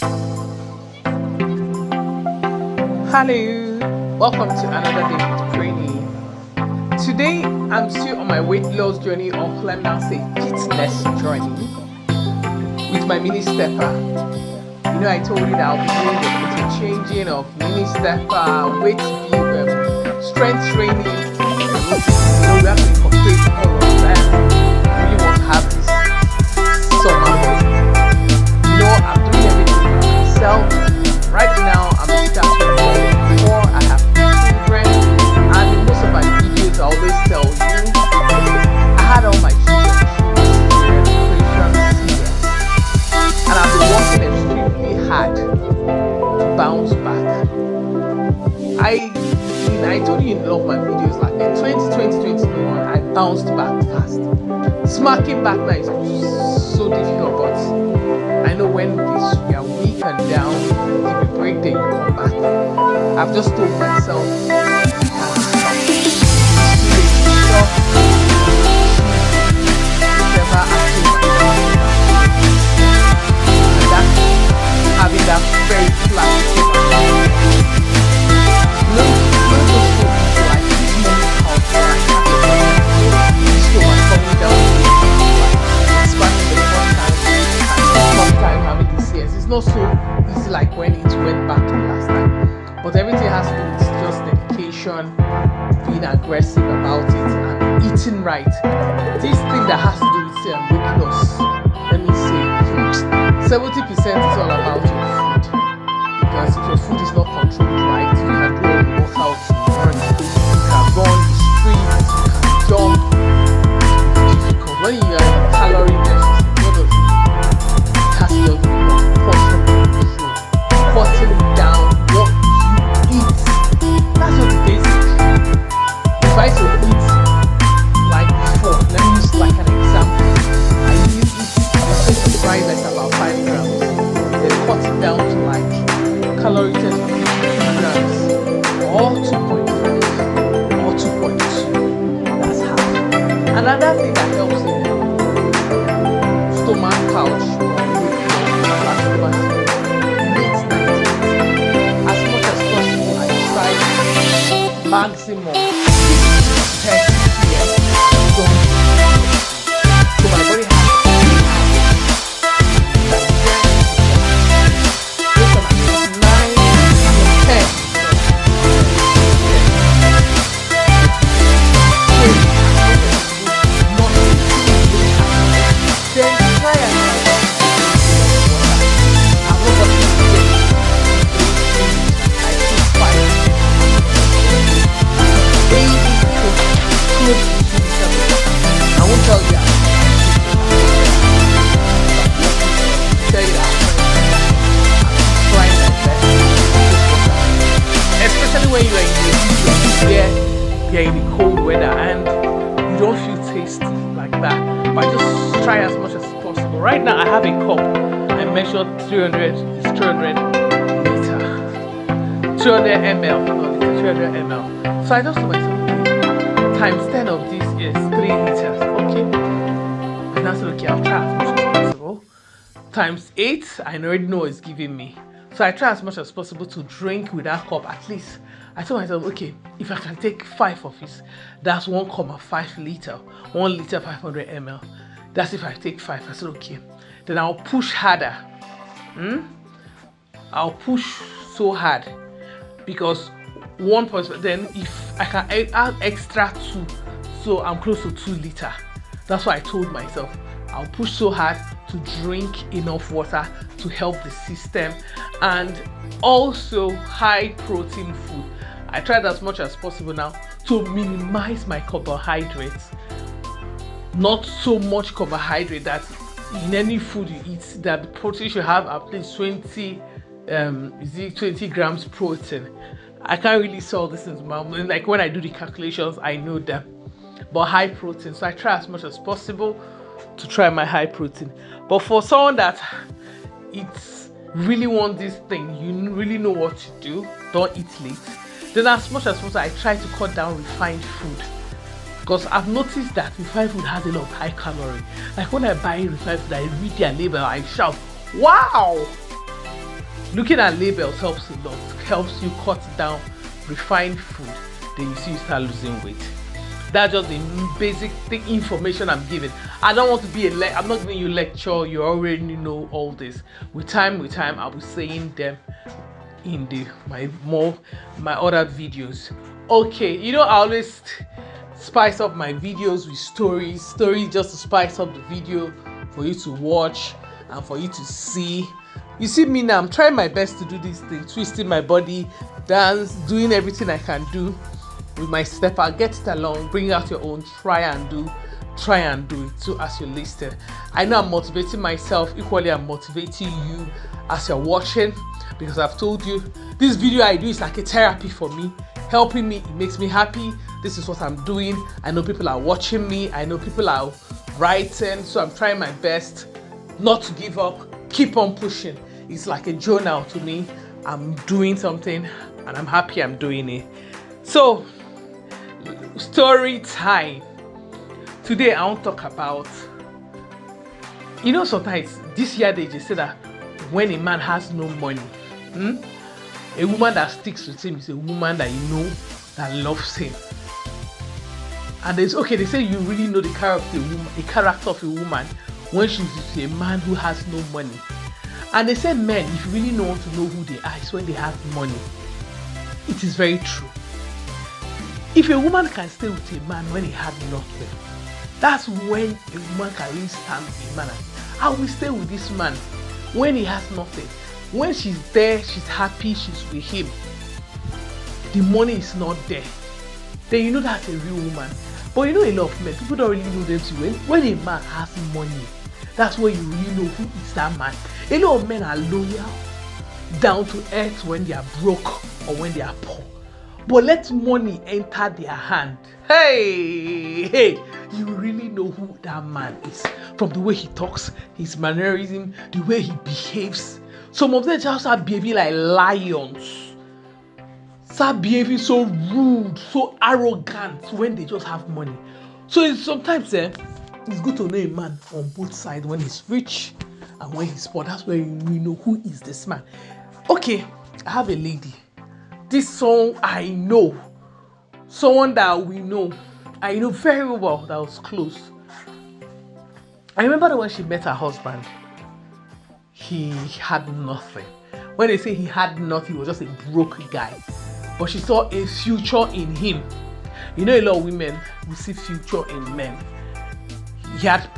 Hello, welcome to another day with Cranny. Today I'm still on my weight loss journey, or let me say fitness journey, with my mini stepper. You know, I told you that I'll be doing the interchanging of mini stepper, weight building, strength training. You know, we have to incorporate all of that. I really want to have this summer body. You know, I'm doing everything by myself. Right now, I'm a start before I have children, and in most of my videos, I always tell you I had all my children through education, and I've been working extremely hard to bounce back. I told you in all of my videos, like in 2021, I bounced back fast. Smacking back now is so difficult, but I know when you are weak and down, give a break, then you come back. I've just told myself, having that very flat not so easy like when it went back to last time, but everything has to do with just dedication, being aggressive about it, and eating right. This thing that has to do with weight loss, let me say 70% is all about your food, because if your food is not controlled right, you can do all the workouts you can run the streets, you can jump. It's difficult when you are in calorie deficit. What does it mean? It has to do cutting down what you eat. That's just the basic. If I to eat like before, let me use like an example. I usually eat a fry like about 5 grams. Then cut it down to like calorie test 2 grams, or 2.5 or 2.2. That's half. Another thing that helps in stomach pouch, maximum 10 years. So my body has you're in the cold weather and you don't feel tasty like that, but just try as much as possible. Right now I have a cup. I measured 300 liter, 200 ml, not liter, 300 ml. So I just told myself, okay, times 10 of this is 3 liters, okay? And I said, okay, I'll try as much as possible. Times 8, I already know it's giving me. So I try as much as possible to drink with that cup at least. I told myself, okay, if I can take 5 of it, that's 1.5 liter, 1 liter 500 ml. That's if I take 5. I said, okay, then I'll push harder. I'll push so hard, because 1 then if I can add extra 2, so I'm close to 2 liter. That's why I told myself I'll push so hard to drink enough water to help the system, and also high protein food. I tried as much as possible now to minimize my carbohydrates. Not so much carbohydrate that in any food you eat, that the protein should have at least 20 grams protein. I can't really sell this in my mind. Like when I do the calculations, I know that, but high protein. So I try as much as possible to try my high protein. But for someone that it's really want this thing, you really know what to do. Don't eat late. Then as much as possible, I try to cut down refined food, because I've noticed that refined food has a lot of high calorie. Like when I buy refined food, I read their label, I shout, wow! Looking at labels helps a lot, helps you cut down refined food, then you see you start losing weight. That's just the basic thing, information I'm giving. I don't want to be I'm not giving you lecture. You already know all this. With time, I'll be saying them in my other videos. Okay, you know, I always spice up my videos with stories just to spice up the video for you to watch and for you to see. You see me now, I'm trying my best to do this thing, twisting my body, dance, doing everything I can do with my stepper. Get it along, bring out your own, try and do it too as you listed. I know I'm motivating myself, equally I'm motivating you as you're watching, because I've told you this video I do is like a therapy for me, helping me. It makes me happy. This is what I'm doing. I know people are watching me, I know people are writing, so I'm trying my best not to give up, keep on pushing. It's like a journal to me. I'm doing something and I'm happy I'm doing it. So, story time. Today I want to talk about, you know, sometimes this year they just say that when a man has no money, a woman that sticks with him is a woman that you know that loves him. And they say you really know the character of a woman when she's with a man who has no money. And they say men, if you really want to know who they are, it's when they have money. It is very true. If a woman can stay with a man when he has nothing, that's when a woman can really stand with a man. I will stay with this man when he has nothing. When she's there, she's happy, she's with him. The money is not there. Then you know that's a real woman. But you know a lot of men, people don't really know them too well. When a man has money, that's when you really know who is that man. A lot of men are loyal, down to earth when they are broke or when they are poor. But let money enter their hand. Hey, you really know who that man is. From the way he talks, his mannerism, the way he behaves. Some of them just start behaving like lions. Start behaving so rude, so arrogant when they just have money. So sometimes it's good to know a man on both sides, when he's rich and when he's poor. That's where you know who is this man. Okay, I have a lady. This song I know. Someone that we know. I know very well, that was close. I remember when she met her husband. He had nothing. When they say he had nothing, he was just a broke guy. But she saw a future in him. You know, a lot of women will see future in men. He had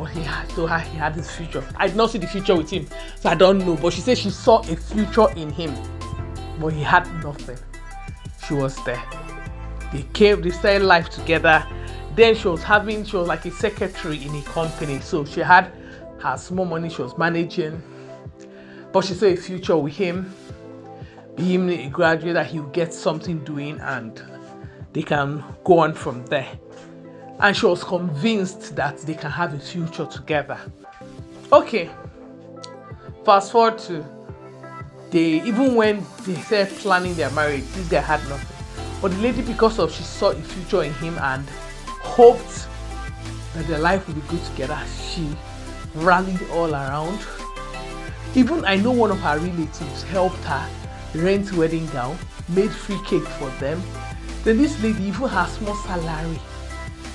this future. I did not see the future with him, so I don't know. But she said she saw a future in him, but he had nothing. She was there. They started life together. Then she was like a secretary in a company. So she had her small money she was managing. But she saw a future with him. Being a graduate, that he'll get something doing and they can go on from there. And she was convinced that they can have a future together. Okay. Fast forward to even when they started planning their marriage, this guy had nothing. But the lady, because she saw a future in him and hoped that their life would be good together, she rallied all around. Even I know one of her relatives helped her rent wedding gown, made free cake for them. Then this lady, even her small salary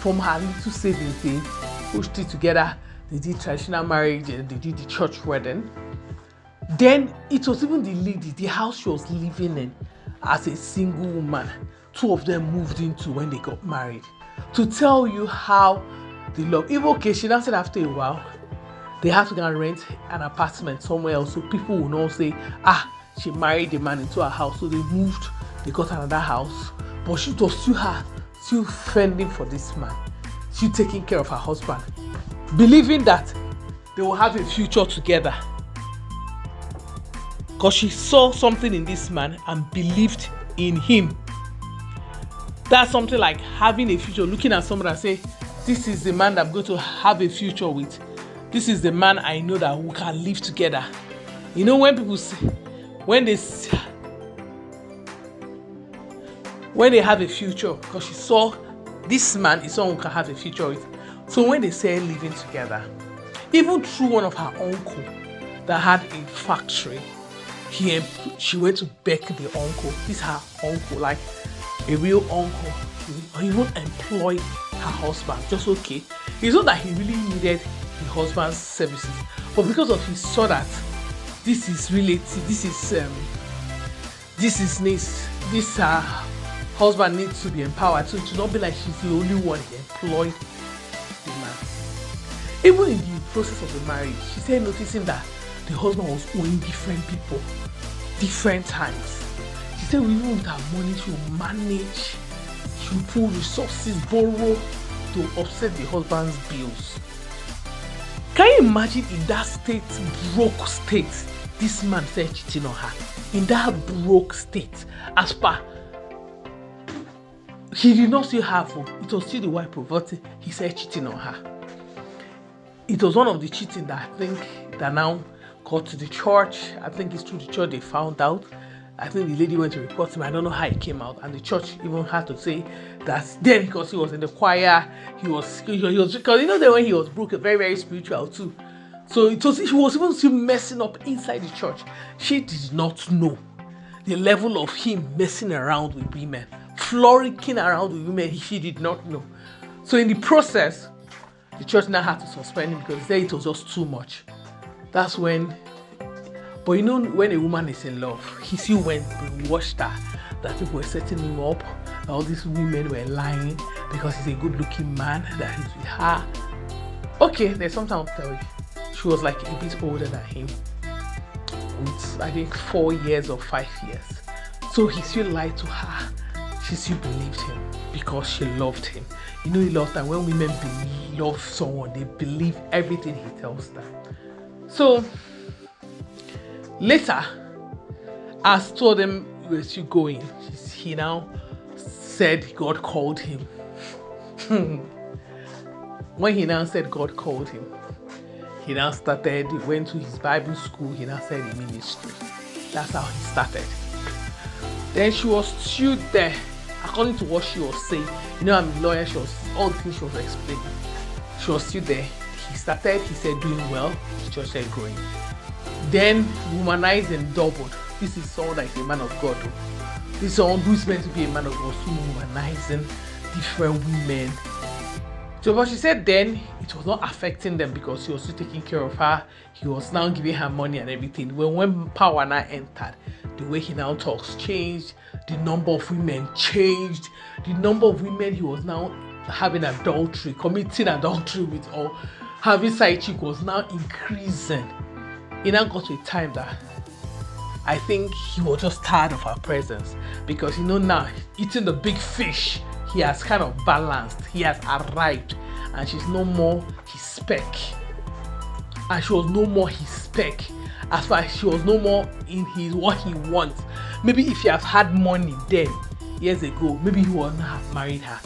from her little savings, they pushed it together. They did traditional marriage and they did the church wedding. Then it was even the lady, the house she was living in as a single woman, two of them moved into when they got married. To tell you how they love. Even she now said after a while, they had to go and rent an apartment somewhere else, so people will not say, she married the man into her house. So they moved, they got another house. But she was still fending for this man, still taking care of her husband, believing that they will have a future together. Because she saw something in this man and believed in him. That's something like having a future, looking at someone and say, this is the man that I'm going to have a future with. This is the man I know that we can live together. You know, when people say, when they have a future, because she saw this man is someone who can have a future with. So when they say living together, even through one of her uncle that had a factory, She went to beg the uncle. This is her uncle, like a real uncle. He even employed her husband. Just okay. It's not that he really needed the husband's services, but because of he saw that this is relative, this husband needs to be empowered, so to not be like she's the only one. He employed the man. Even in the process of the marriage, she said noticing that the husband was owing different people different times. She said even with her money, she will manage, she will pull resources, borrow to offset the husband's bills. Can you imagine in that state, broke state, this man said cheating on her? In that broke state, as per, he did not still have her, it was still the white poverty, he said cheating on her. It was one of the cheating that I think that now got to the church. I think it's through the church they found out. I think the lady went to report him. I don't know how it came out, and the church even had to say that then, because he was in the choir, he was because that when he was broke, very, very spiritual too. So he was even still messing up inside the church. She did not know the level of him messing around with women, frolicking around with women. She did not know. So in the process, the church now had to suspend him because there it was just too much. That's when. But you know, when a woman is in love, he still went and watched her, that people were setting him up, all these women were lying because he's a good-looking man, that he's with her. Okay, there's something I'll tell you. She was like a bit older than him, with I think 4 years or 5 years. So he still lied to her. She still believed him because she loved him. You know, he loves that when women love someone, they believe everything he tells them. So later, as told them we're still going, he now said God called him. When he now said God called him, he now started, he went to his Bible school, he now started a ministry. That's how he started. Then she was still there, according to what she was saying. You know, I'm a lawyer, all the things she was explaining. She was still there. He started, he said, doing well, the church started growing. Then womanizing doubled. This is someone that is a man of God. This is someone who is meant to be a man of God, so womanizing different women. So but she said then it was not affecting them because he was still taking care of her. He was now giving her money and everything. When power now entered, the way he now talks changed, the number of women changed, the number of women he was now having adultery, committing adultery with, or having side chick was now increasing. It now got to a time that I think he was just tired of her presence, because you know now eating the big fish, he has kind of balanced, he has arrived, and she's no more his spec, and she was no more his spec, as far as she was no more in his what he wants. Maybe if he has had money then years ago, maybe he would not have married her.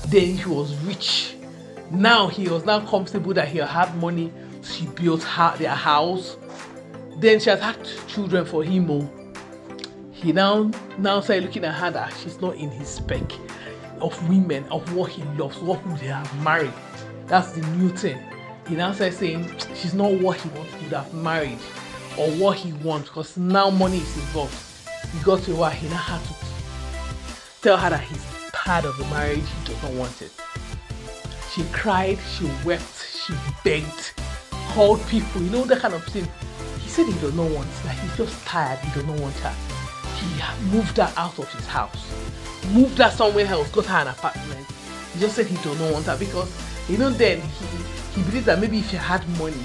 Then he was rich. Now he was now comfortable that he had money. She built their house. Then she has had children for him. He now started looking at her that she's not in his spec of women, of what he loves, what would they have married. That's the new thing. He now started saying she's not what he wants to have married or what he wants, because now money is involved. He got to where he now had to tell her that he's tired of the marriage, he does not want it. She cried, she wept, she begged, called people, you know, that kind of thing. He said he does not want her. He's just tired. He does not want her. He moved her out of his house, moved her somewhere else, got her an apartment. He just said he does not want her because, you know, then he believed that maybe if he had money,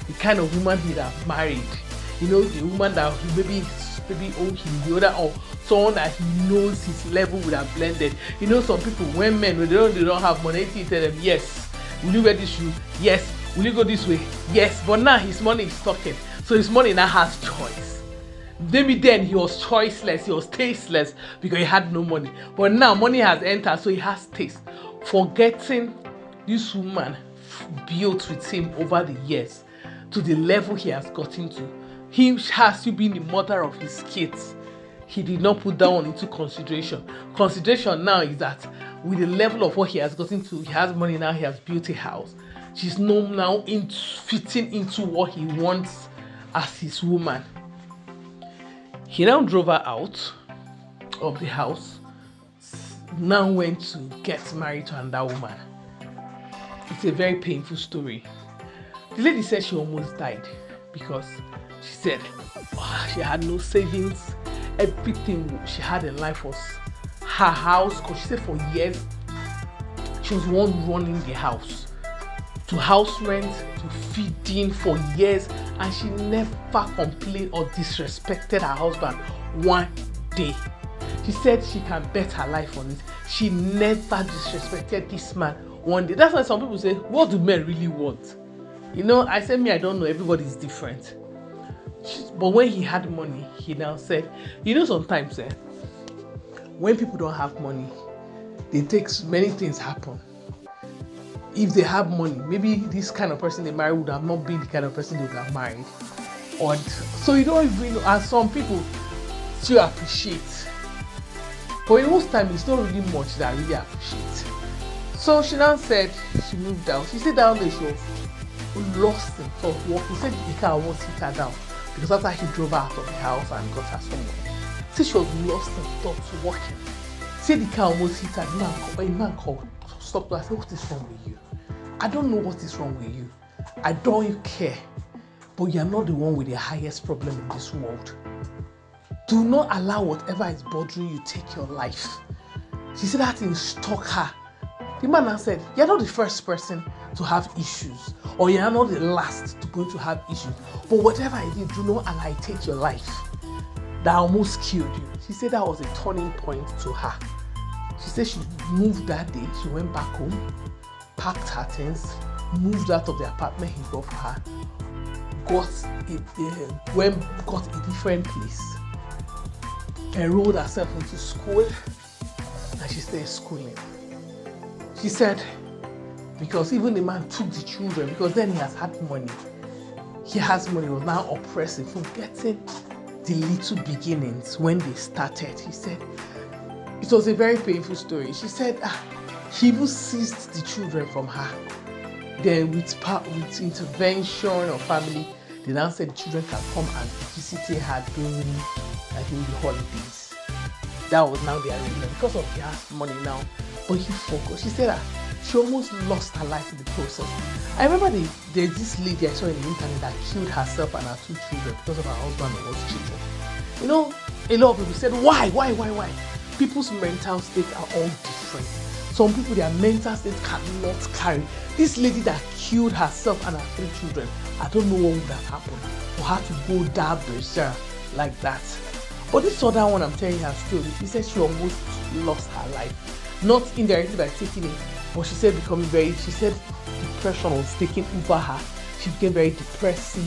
the kind of woman he'd have married, you know, the woman that he maybe owed him the other, or someone that he knows his level would have blended. You know, some people, when men, when they don't have money, they tell them, yes, will you wear this shoe? Yes. Will you go this way? Yes. But now his money is talking. So his money now has choice. Maybe then he was choiceless, he was tasteless because he had no money. But now money has entered, so he has taste. Forgetting this woman built with him over the years to the level he has gotten to. He has to be the mother of his kids. He did not put that one into consideration. Consideration now is that with the level of what he has gotten to, he has money now, he has built a house. She's now fitting into what he wants as his woman. He now drove her out of the house, now went to get married to another woman. It's a very painful story. The lady said she almost died because she said she had no savings. Everything she had in life was her house, because she said for years she was one running the house, to house rent, to feeding for years, and she never complained or disrespected her husband one day. She said she can bet her life on it. She never disrespected this man one day. That's why some people say, what do men really want? You know, I said, I don't know, everybody's different. But when he had money, he now said, you know, sometimes when people don't have money, they take many things happen. If they have money, maybe this kind of person they marry would have not been the kind of person they would have married. Or so you don't even know, and some people still appreciate. But in most time, it's not really much that I really appreciate. So she now said she moved out. She said down there she was lost in thought walking. She said the car almost hit her down because after he drove her out of the house and got her somewhere. She said she was lost in thought walking. She said the car almost hit her. A man called, stopped her. I said, what is wrong with you? I don't know what is wrong with you. I don't care. But you are not the one with the highest problem in this world. Do not allow whatever is bothering you take your life. She said that thing struck her. The man now said, you're not the first person to have issues, or you're not the last to have issues. But whatever I did, do not allow it take your life. That almost killed you. She said that was a turning point to her. She said she moved that day. She went back home, packed her things, moved out of the apartment he got for her, got a different place, enrolled herself into school, and she started schooling. She said, because even the man took the children, because then he has had money. He has money, was now oppressive, forgetting the little beginnings when they started. He said, it was a very painful story. She said, he even seized the children from her. Then with intervention of family, they now said the children can come and visit her during the holidays. That was now the arrangement because of their money now. But he forgot. She said that she almost lost her life in the process. I remember there's this lady I saw on the internet that killed herself and her 2 children because of her husband who was cheating. You know, a lot of people said, why? People's mental states are all different. Some people, their mental state cannot carry. This lady that killed herself and her 3 children, I don't know what would have happened for her to go down berserk like that. But this other one, I'm telling you her story, she said she almost lost her life. Not indirectly by taking it, but she said depression was taking over her. She became very depressive.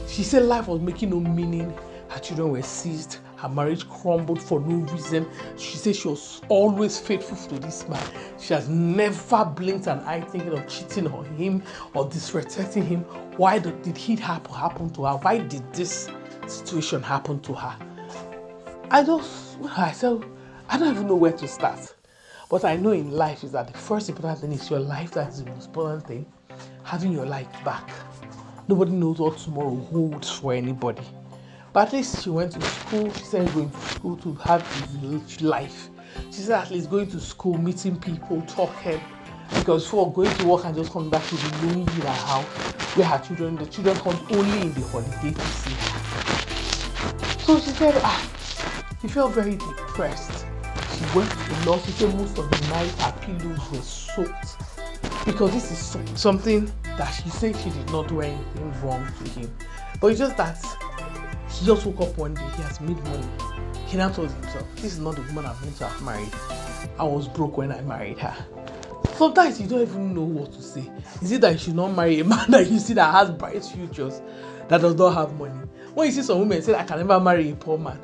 She said life was making no meaning. Her children were seized. Her marriage crumbled for no reason. She said she was always faithful to this man. She has never blinked an eye thinking of cheating on him or disrespecting him. Why did it happen to her? Why did this situation happen to her? I don't even know where to start. But I know in life is that the first important thing is your life. That is the most important thing. Having your life back. Nobody knows what tomorrow holds for anybody. But at least she went to school. She said going to school to have this life. She said at least going to school, meeting people, talking. Because before going to work and just coming back to the lonely in her house, where the children come only in the holiday to see her. So she said, she felt very depressed. She went to the Lord. She said most of the night her pillows were soaked. Because this is something that she said she did not do anything wrong to him. But it's just that he just woke up one day, he has made money. He now told himself, this is not the woman I'm meant to have married. I was broke when I married her. Sometimes you don't even know what to say. Is it that you should not marry a man that you see that has bright futures, that does not have money? When you see some women say, I can never marry a poor man,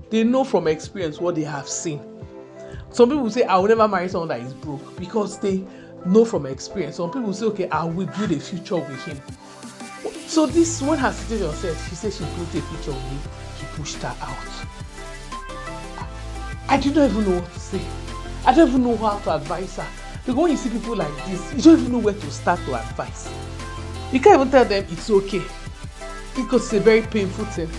they know from experience what they have seen. Some people say, I will never marry someone that is broke because they know from experience. Some people say, okay, I will build a future with him. So this, when her situation said, she said she built a future with him, he pushed her out. I do not even know what to say. I don't even know how to advise her. Because when you see people like this, you don't even know where to start to advise. You can't even tell them it's okay. Because it's a very painful thing.